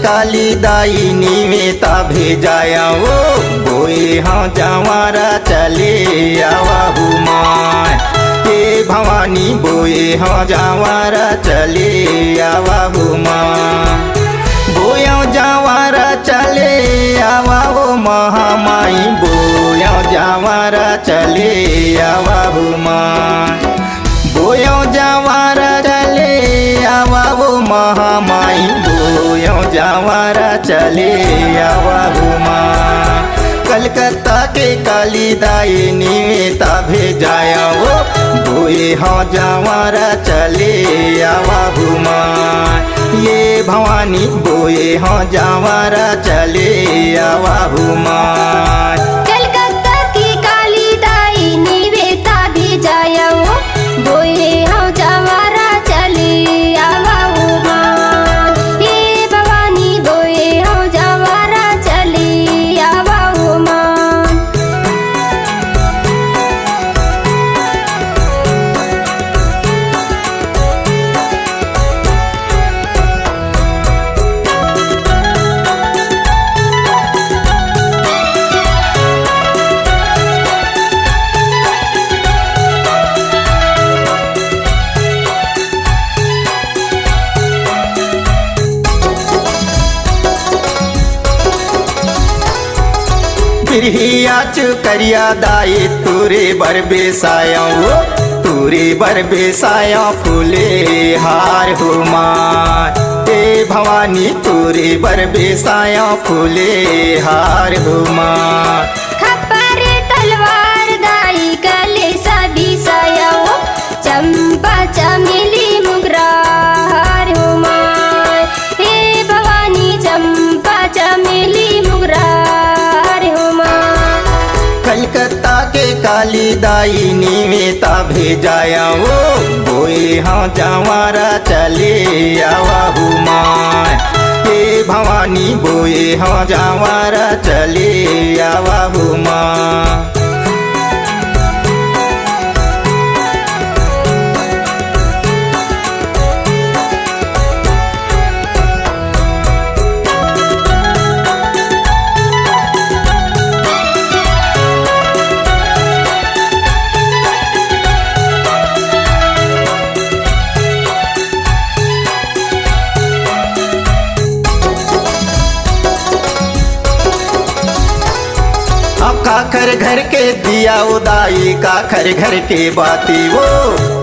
काली दाई निवेता भेजाया वो बोए हाँ जवारा चले आवा हुमाय। हे भवानी बोए हाँ जवारा चले आवा हुमाय। बोया जवारा चले आवा वो महामाई बोया जवारा चले आवा हुमाय। बोया जवारा चले आवा वो महामाई बोया जवारा चले आवा हुमाय। कलकत्ता के काली दाई निवेता भेजाया वो बोए हाँ जवारा चले आवा हुमाय। ये भवानी बोए हाँ जवारा चले आवा हुमाय। कलकत्ता की काली दाई निवेता भेजाया वो बोए हाँ जवारा चले आवा हुमाय। हे भवानी बोए हाँ जवारा चले आवा हुमाय। बिरहिया चुकरिया दाई तुरे बर बेसाया वो तुरे बर बेसाया फूले हार हुमाय। हे भवानी तुरे बर बेसाया फूले हार हुमाय। खप्पर तलवार दाई कलेसा बिसाया वो चंपा चमेली मुगरा हार हुमाय। हे भवानी चंपा चमेली मुगरा हार हुमाय। कलकत्ता के काली दाई निवेता भेजाया वो बोए हाँ जवारा चले आवा हुमाय। हे भवानी बोए हाँ जवारा चले आवा हुमाय। काखर घर के दिया उदाई काखर घर के बाती वो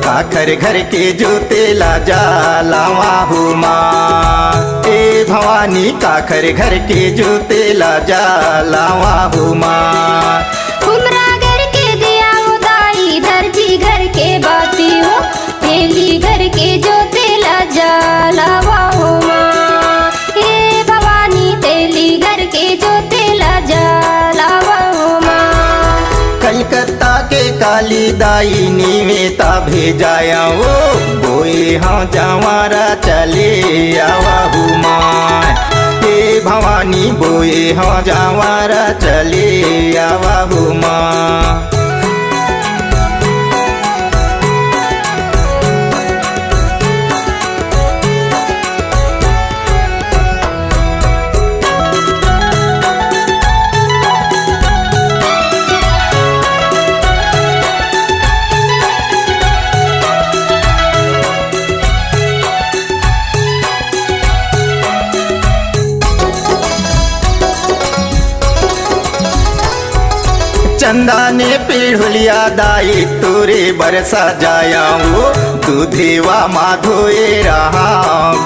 काखर घर के जूते ला जा लावा हुमाय। ए भवानी काखर घर के जूते ला जा लावा हुमाय। कुमरा घर के दिया उदाई दर्जी घर के बाती हो तेली घर के जो तेला जलावा हुमाय। हे भवानी तेली घर के जो तेला जलावा हुमाय। कलकत्ता के काली दाई निवेता भेजाया वो बोए हाँ जवारा चले आवा हुमाय। हे भवानी बोए हाँ जवारा चले आवा हुमाय। चंदा ने पीढ़ुलिया दाई तुरे बरसा जाया वो दूधेवा माधोए रहा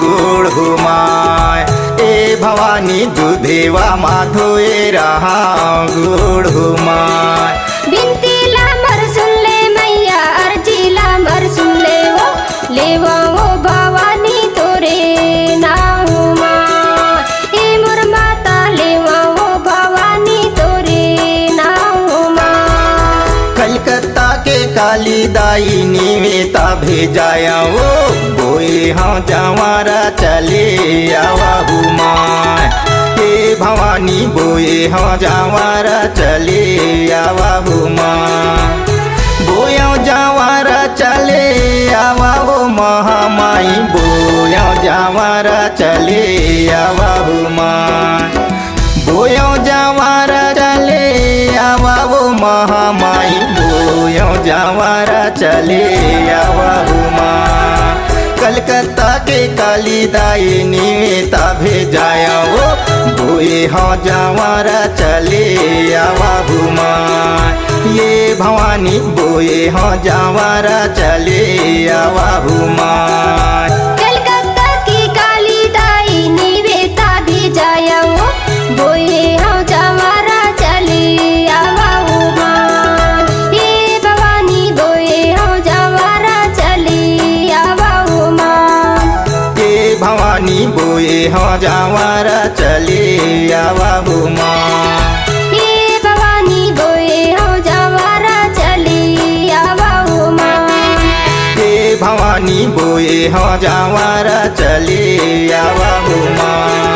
गुड़ हुमाय। ए भवानी दूधेवा माधोए रहा गुड़ हुमाय। बिनती ला मर सुन ले मैया अर्जी ला मर सुन ले वो लेवा वो भवानी तोरे ना हुमाय। हे मोर माता लेवा वो भवानी तोरे ना हुमाय। कलकत्ता के काली दाई निवेता भेजाया वो बोए हाँ जवारा चले आवा हुमाय। हे भवानी बोए हाँ जवारा चले आवा हुमाय। बोया जवारा चले आवा वो महामाई बोया जावारा चले आवाहु माँ बोयो जावारा चले आवाहु महामाई बोयो जावारा चले आवाहु माँ कलकत्ता के काली दाई निवेता भेजाया वो बोए हाँ जावारा चले आवाहु माँ ये भवानी बोए हाँ जावारा चले आवाहु माँ कलकत्ता की काली दाई निवेता भेजाया वो बोए हाँ जावारा चले आवाहु माँ ये भवानी बोए हाँ जावारा चले आवाहु माँ ये भवानी बोए हाँ जावारा चले आवाहु माँ ये भवानी बोए हाँ जावारा चले आवाहु माँ ये भवानी बोए हाँ जावारा चले आवाहु माँ